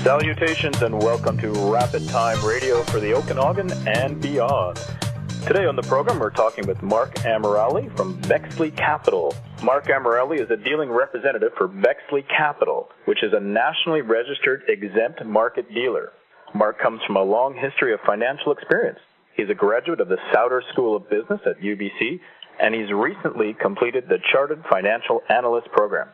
Salutations and welcome to Rapid Time Radio for the Okanagan and beyond. Today on the program we're talking with Mark Amirali from Bexley Capital. Mark Amirali is a dealing representative for Bexley Capital, which is a nationally registered exempt market dealer. Mark comes from a long history of financial experience. He's a graduate of the Sauder School of Business at UBC, and he's recently completed the Chartered Financial Analyst program.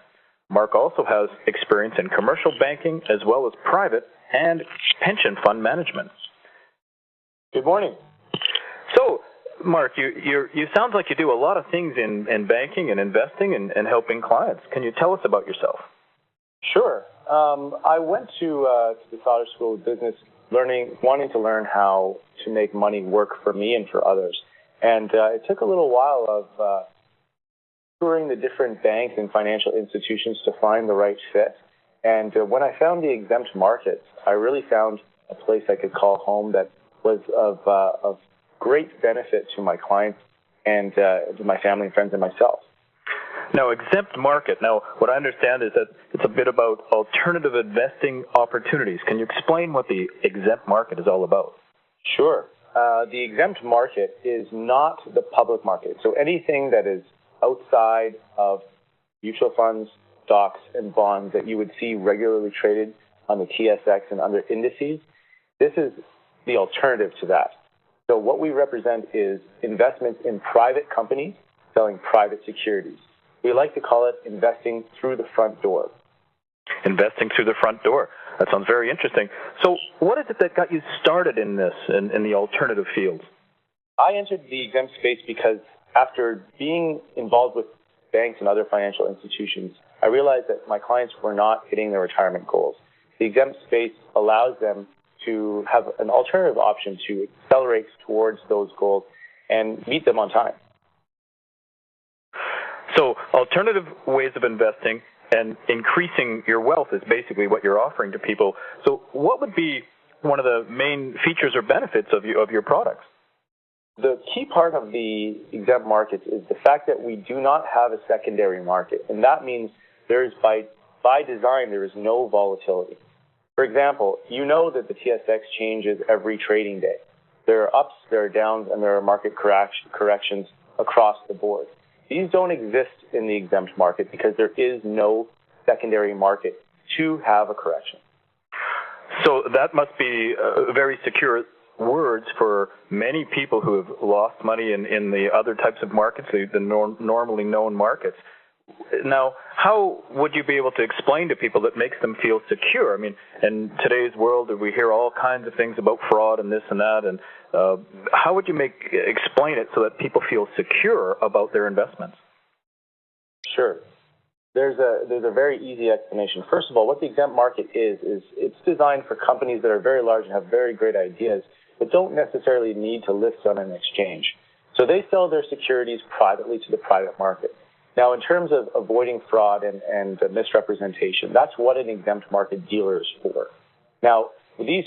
Mark also has experience in commercial banking as well as private and pension fund management. Good morning. So, Mark, you sound like you do a lot of things in banking and investing and helping clients. Can you tell us about yourself? Sure. I went to the Sauder School of Business wanting to learn how to make money work for me and for others. And it took a little while of touring the different banks and financial institutions to find the right fit. And when I found the exempt market, I really found a place I could call home that was of great benefit to my clients and to my family and friends and myself. Now, exempt market. Now, what I understand is that it's a bit about alternative investing opportunities. Can you explain what the exempt market is all about? Sure. The exempt market is not the public market. So anything that is outside of mutual funds, stocks, and bonds that you would see regularly traded on the TSX and other indices, this is the alternative to that. So what we represent is investments in private companies selling private securities. We like to call it investing through the front door. Investing through the front door. That sounds very interesting. So what is it that got you started in this, in the alternative field? I entered the exempt space because after being involved with banks and other financial institutions, I realized that my clients were not hitting their retirement goals. The exempt space allows them to have an alternative option to accelerate towards those goals and meet them on time. So alternative ways of investing and increasing your wealth is basically what you're offering to people. So what would be one of the main features or benefits of your products? The key part of the exempt markets is the fact that we do not have a secondary market, and that means there is by design there is no volatility. For example, you know that the TSX changes every trading day. There are ups, there are downs, and there are market corrections across the board. These don't exist in the exempt market because there is no secondary market to have a correction. So that must be very secure words for many people who have lost money in the other types of markets, the normally known markets. Now, how would you be able to explain to people that makes them feel secure? I mean, in today's world, we hear all kinds of things about fraud and this and that, and how would you explain it so that people feel secure about their investments? Sure. There's a very easy explanation. First of all, what the exempt market is it's designed for companies that are very large and have very great ideas, but don't necessarily need to list on an exchange. So they sell their securities privately to the private market. Now, in terms of avoiding fraud and misrepresentation, that's what an exempt market dealer is for. Now, these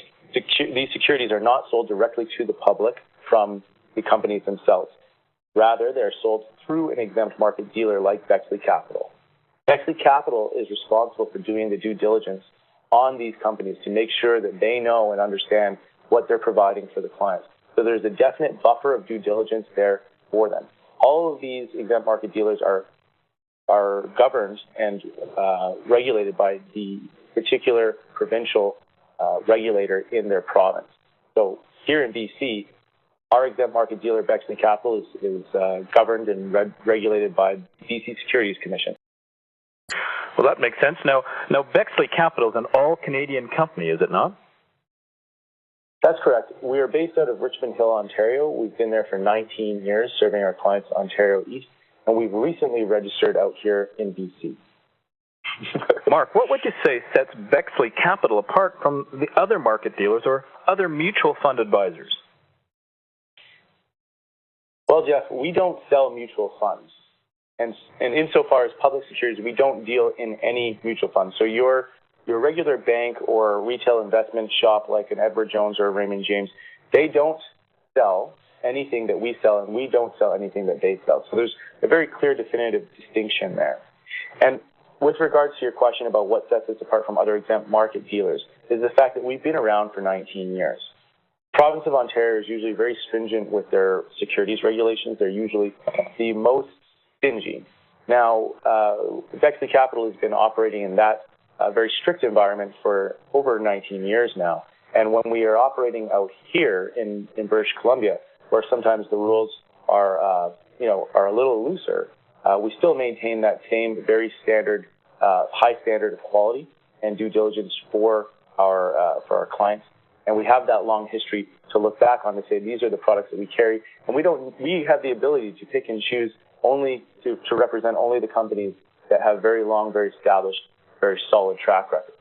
securities are not sold directly to the public from the companies themselves. Rather, they're sold through an exempt market dealer like Bexley Capital. Bexley Capital is responsible for doing the due diligence on these companies to make sure that they know and understand what they're providing for the clients. So there's a definite buffer of due diligence there for them. All of these exempt market dealers are governed and regulated by the particular provincial regulator in their province. So here in BC, our exempt market dealer, Bexley Capital, is governed and regulated by the BC Securities Commission. Well, that makes sense. Now Bexley Capital is an all-Canadian company, is it not? That's correct. We are based out of Richmond Hill, Ontario. We've been there for 19 years, serving our clients Ontario East, and we've recently registered out here in BC. Mark, what would you say sets Bexley Capital apart from the other market dealers or other mutual fund advisors? Well, Jeff, we don't sell mutual funds. And insofar as public securities, we don't deal in any mutual funds. So your regular bank or retail investment shop like an Edward Jones or a Raymond James, they don't sell anything that we sell, and we don't sell anything that they sell. So there's a very clear, definitive distinction there. And with regards to your question about what sets us apart from other exempt market dealers, is the fact that we've been around for 19 years. The province of Ontario is usually very stringent with their securities regulations. They're usually the most stingy. Now, Bexley Capital has been operating in that very strict environment for over 19 years now. And when we are operating out here in British Columbia, where sometimes the rules are a little looser, we still maintain that same very standard, high standard of quality and due diligence for our clients. And we have that long history to look back on to say these are the products that we carry, and we have the ability to pick and choose only to represent only the companies that have very long, very established, very solid track record.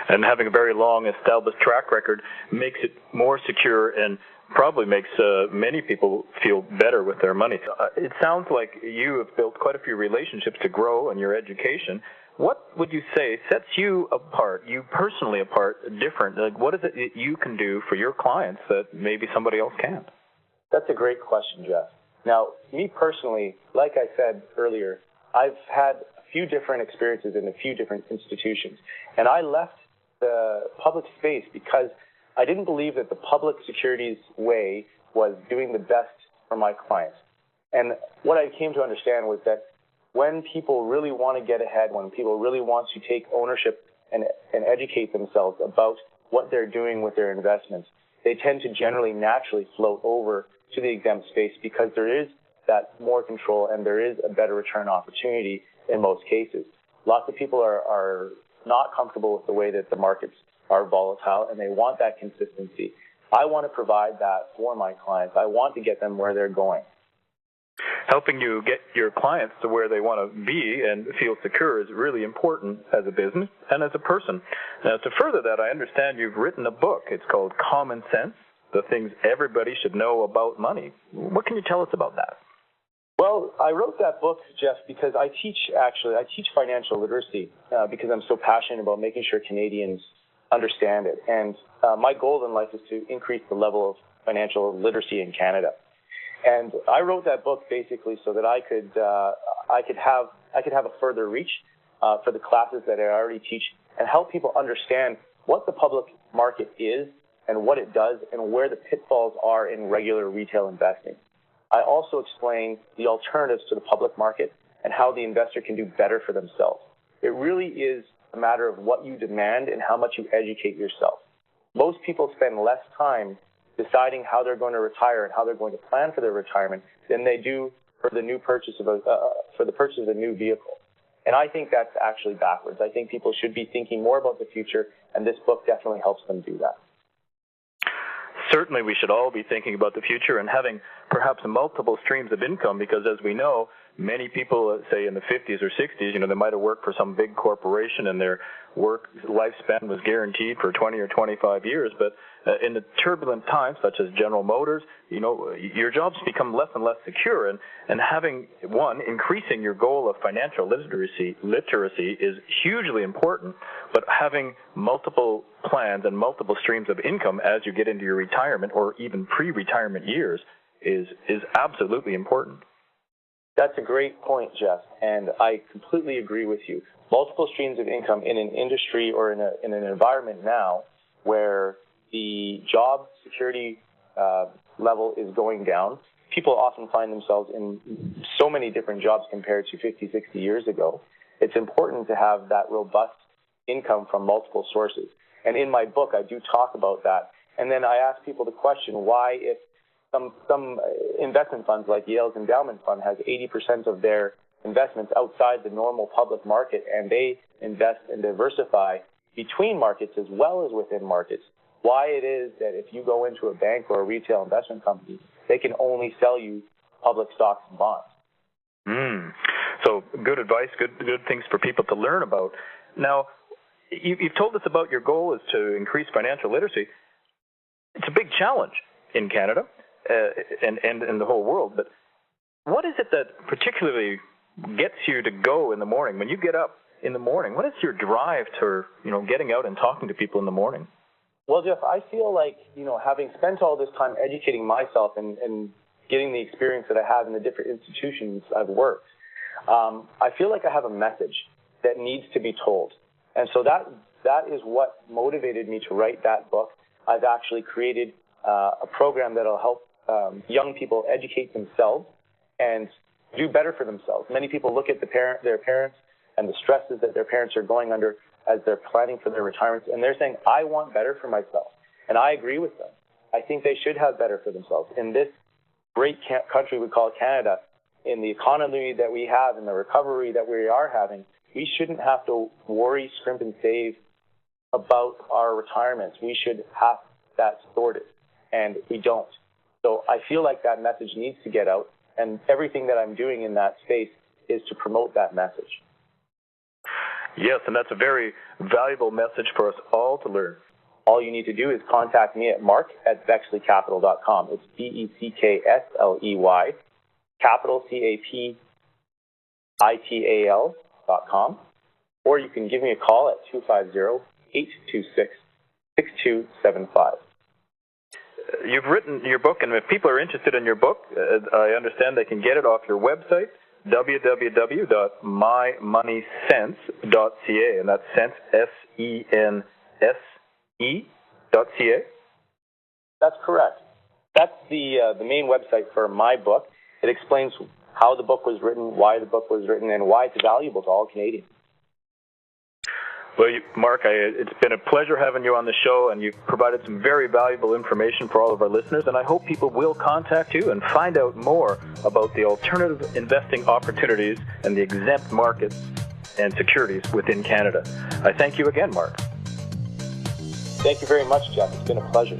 And having a very long established track record makes it more secure and probably makes many people feel better with their money. It sounds like you have built quite a few relationships to grow in your education. What would you say sets you apart, you personally apart, different? Like, what is it that you can do for your clients that maybe somebody else can't? That's a great question, Jeff. Now, me personally, like I said earlier, I've had a few different experiences in a few different institutions, and I left the public space because I didn't believe that the public securities way was doing the best for my clients. And what I came to understand was that when people really want to get ahead, when people really want to take ownership and educate themselves about what they're doing with their investments, they tend to generally naturally float over to the exempt space because there is that more control and there is a better return opportunity in most cases. Lots of people are not comfortable with the way that the markets are volatile, and they want that consistency. I want to provide that for my clients. I want to get them where they're going. Helping you get your clients to where they want to be and feel secure is really important as a business and as a person. Now, to further that, I understand you've written a book. It's called Common Sense, the Things Everybody Should Know About Money. What can you tell us about that? Well, I wrote that book, Jeff, because I teach financial literacy because I'm so passionate about making sure Canadians understand it. And my goal in life is to increase the level of financial literacy in Canada. And I wrote that book basically so that I could have a further reach for the classes that I already teach and help people understand what the public market is and what it does and where the pitfalls are in regular retail investing. I also explain the alternatives to the public market and how the investor can do better for themselves. It really is a matter of what you demand and how much you educate yourself. Most people spend less time deciding how they're going to retire and how they're going to plan for their retirement than they do for the purchase of a new vehicle. And I think that's actually backwards. I think people should be thinking more about the future, and this book definitely helps them do that. Certainly we should all be thinking about the future and having perhaps multiple streams of income because, as we know, many people, say in the 50s or 60s, they might have worked for some big corporation and their work lifespan was guaranteed for 20 or 25 years. But in the turbulent times, such as General Motors, your jobs become less and less secure. And having, increasing your goal of financial literacy is hugely important. But having multiple plans and multiple streams of income as you get into your retirement or even pre-retirement years is absolutely important. That's a great point, Jeff, and I completely agree with you. Multiple streams of income in an industry or in an environment now where the job security level is going down. People often find themselves in so many different jobs compared to 50, 60 years ago. It's important to have that robust income from multiple sources. And in my book, I do talk about that. And then I ask people the question, why, if some investment funds like Yale's endowment fund has 80% of their investments outside the normal public market, and they invest and diversify between markets as well as within markets, why it is that if you go into a bank or a retail investment company, they can only sell you public stocks and bonds. So good advice, good things for people to learn about. Now, you've told us about your goal is to increase financial literacy. It's a big challenge in Canada and in the whole world, but what is it that particularly gets you to go in the morning? When you get up in the morning, what is your drive to, getting out and talking to people in the morning? Well, Jeff, I feel like, having spent all this time educating myself and getting the experience that I have in the different institutions I've worked, I feel like I have a message that needs to be told. And so that that is what motivated me to write that book. I've actually created a program that will help young people educate themselves and do better for themselves. Many people look at their parents and the stresses that their parents are going under as they're planning for their retirements, and they're saying, I want better for myself. And I agree with them. I think they should have better for themselves. In this great country we call Canada, in the economy that we have, in the recovery that we are having, we shouldn't have to worry, scrimp, and save about our retirements. We should have that sorted, and we don't. So I feel like that message needs to get out, and everything that I'm doing in that space is to promote that message. Yes, and that's a very valuable message for us all to learn. All you need to do is contact me at mark@bexleycapital.com. It's BECKSLEY, capital CAPITAL.com. Or you can give me a call at 250-826-6275. You've written your book, and if people are interested in your book, I understand they can get it off your website, www.mymoneysense.ca, and that's sense, SENSE.ca. That's correct. That's the main website for my book. It explains how the book was written, why the book was written, and why it's valuable to all Canadians. Well, Mark, it's been a pleasure having you on the show, and you've provided some very valuable information for all of our listeners, and I hope people will contact you and find out more about the alternative investing opportunities and the exempt markets and securities within Canada. I thank you again, Mark. Thank you very much, Jeff. It's been a pleasure.